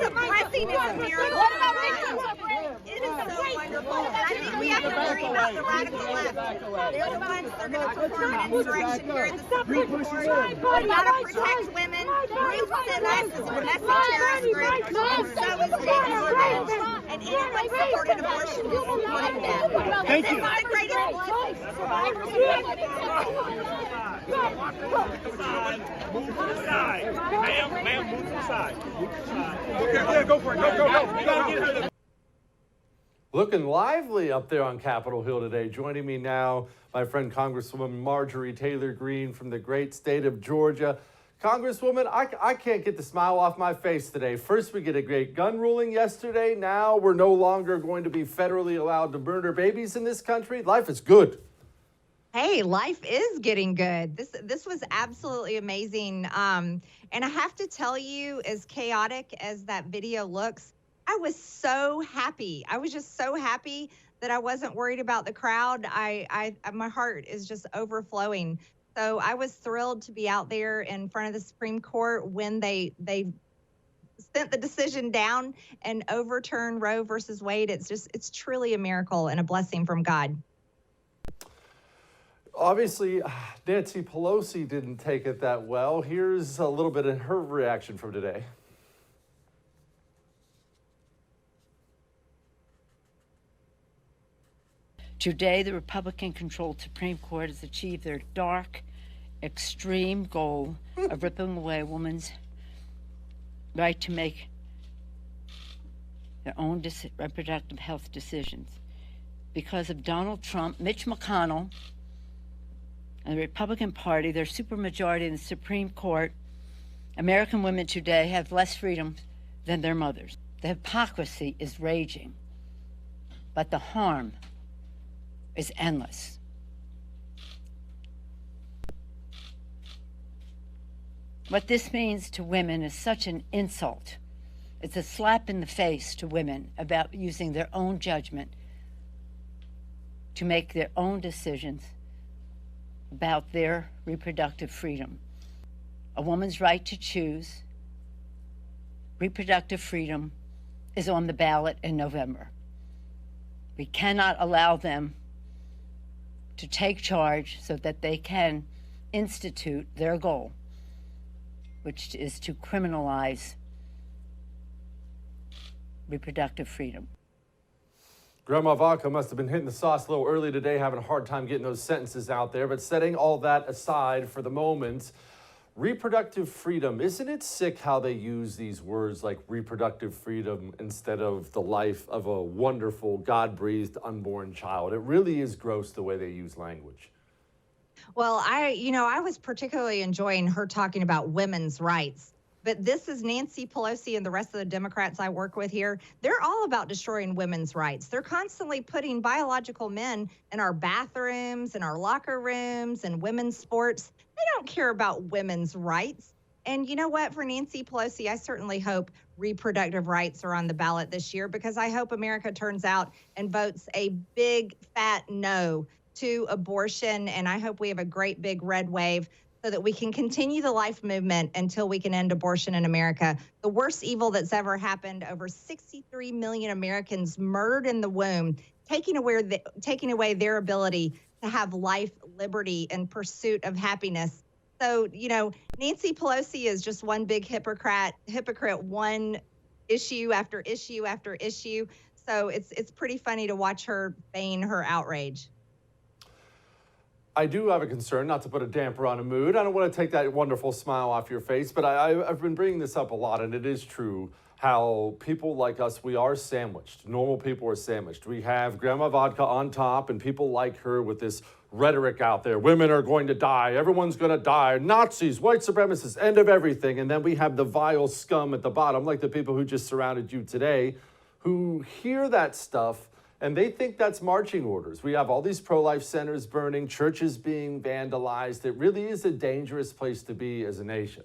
is a blessing. It's a miracle. It is so wonderful. I think we have to worry about the radical left. They're the ones that are going to perform an insurrection here at the Supreme Court. We got to protect women. Ruth sent us as a domestic terrorist group, and so is David. And anyone supporting abortion will support them. Thank you. This is the greatest Move to the side. Ma'am, move to the side. Move to the side. Okay, yeah, go for it. Go. You gotta get her the... Looking lively up there on Capitol Hill today. Joining me now, my friend Congresswoman Marjorie Taylor Greene from the great state of Georgia. Congresswoman, I can't get the smile off my face today. First, we get a great gun ruling yesterday. Now we're no longer going to be federally allowed to murder babies in this country. Life is good. Hey, life is getting good. This was absolutely amazing. And I have to tell you, as chaotic as that video looks, I was so happy. I was just so happy that I wasn't worried about the crowd. My heart is just overflowing. So I was thrilled to be out there in front of the Supreme Court when they sent the decision down and overturned Roe versus Wade. It's truly a miracle and a blessing from God. Obviously, Nancy Pelosi didn't take it that well. Here's a little bit of her reaction from today. Today, the Republican-controlled Supreme Court has achieved their dark, extreme goal of ripping away a woman's right to make their own reproductive health decisions. Because of Donald Trump, Mitch McConnell, and the Republican Party, their supermajority in the Supreme Court, American women today have less freedom than their mothers. The hypocrisy is raging, but the harm is endless. What this means to women is such an insult. It's a slap in the face to women about using their own judgment to make their own decisions about their reproductive freedom. A woman's right to choose reproductive freedom is on the ballot in November. We cannot allow them to take charge so that they can institute their goal, which is to criminalize reproductive freedom. Grandma Vodka must have been hitting the sauce a little early today, having a hard time getting those sentences out there. But setting all that aside for the moment, reproductive freedom, isn't it sick how they use these words like reproductive freedom instead of the life of a wonderful, God-breathed unborn child? It really is gross the way they use language. Well, I was particularly enjoying her talking about women's rights. But this is Nancy Pelosi and the rest of the Democrats I work with here. They're all about destroying women's rights. They're constantly putting biological men in our bathrooms, in our locker rooms, and women's sports. They don't care about women's rights. And you know what? For Nancy Pelosi, I certainly hope reproductive rights are on the ballot this year, because I hope America turns out and votes a big, fat no to abortion. And I hope we have a great big red wave so that we can continue the life movement until we can end abortion in America. The worst evil that's ever happened, over 63 million Americans murdered in the womb, taking away their ability to have life, liberty, and pursuit of happiness. So, Nancy Pelosi is just one big hypocrite, one issue after issue after issue. So it's pretty funny to watch her feign her outrage. I do have a concern, not to put a damper on a mood. I don't want to take that wonderful smile off your face, but I've been bringing this up a lot, and it is true how people like us, we are sandwiched. Normal people are sandwiched. We have Grandma Vodka on top and people like her with this rhetoric out there. Women are going to die. Everyone's going to die. Nazis, white supremacists, end of everything. And then we have the vile scum at the bottom, like the people who just surrounded you today, who hear that stuff and they think that's marching orders. We have all these pro-life centers burning, churches being vandalized. It really is a dangerous place to be as a nation.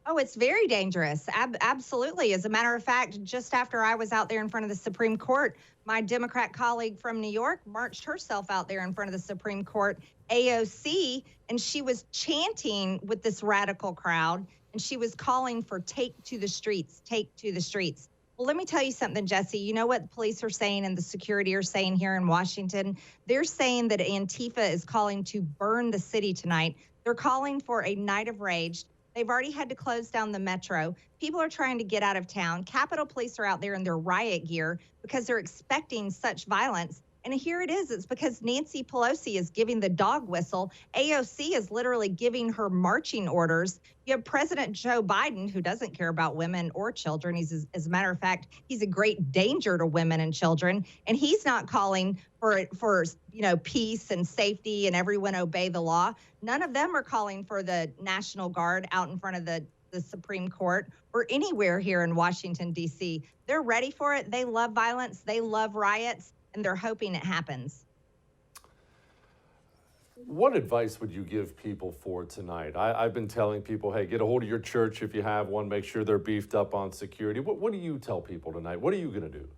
Oh, it's very dangerous. Absolutely. As a matter of fact, just after I was out there in front of the Supreme Court, my Democrat colleague from New York marched herself out there in front of the Supreme Court, AOC, and she was chanting with this radical crowd. and she was calling for take to the streets, take to the streets. Well, let me tell you something, Jesse. You know what the police are saying and the security are saying here in Washington? They're saying that Antifa is calling to burn the city tonight. They're calling for a night of rage. They've already had to close down the metro. People are trying to get out of town. Capitol Police are out there in their riot gear because they're expecting such violence. And here it is. It's because Nancy Pelosi is giving the dog whistle. AOC is literally giving her marching orders. You have President Joe Biden, who doesn't care about women or children. As a matter of fact, he's a great danger to women and children. And he's not calling for peace and safety and everyone obey the law. None of them are calling for the National Guard out in front of the Supreme Court or anywhere here in Washington, D.C. They're ready for it. They love violence. They love riots. And they're hoping it happens. What advice would you give people for tonight? I've been telling people, hey, get a hold of your church if you have one. Make sure they're beefed up on security. What do you tell people tonight? What are you going to do?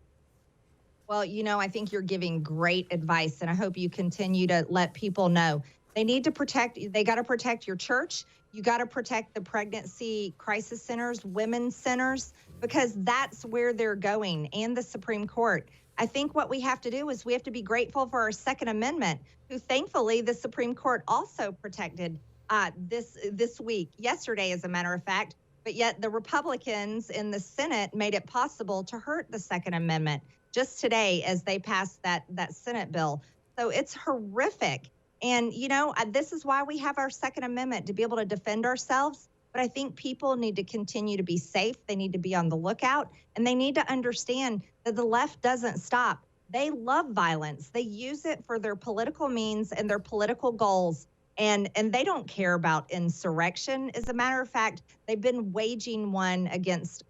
Well, I think you're giving great advice, and I hope you continue to let people know. They got to protect your church. You got to protect the pregnancy crisis centers, women's centers, because that's where they're going, and the Supreme Court. I think what we have to do is we have to be grateful for our Second Amendment, who thankfully the Supreme Court also protected this week, yesterday, as a matter of fact. But yet the Republicans in the Senate made it possible to hurt the Second Amendment just today as they passed that Senate bill. So it's horrific. And, this is why we have our Second Amendment, to be able to defend ourselves. But I think people need to continue to be safe. They need to be on the lookout, and they need to understand that the left doesn't stop. They love violence. They use it for their political means and their political goals. And they don't care about insurrection. As a matter of fact, they've been waging one against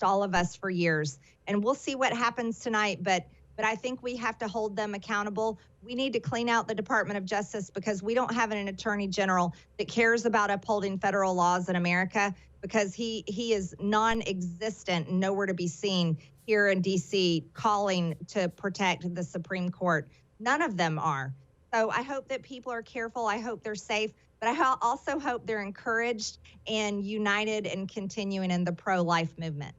all of us for years. And we'll see what happens tonight. But I think we have to hold them accountable. We need to clean out the Department of Justice, because we don't have an attorney general that cares about upholding federal laws in America, because he is non-existent and nowhere to be seen here in D.C. calling to protect the Supreme Court. None of them are. So I hope that people are careful. I hope they're safe. But I also hope they're encouraged and united and continuing in the pro-life movement.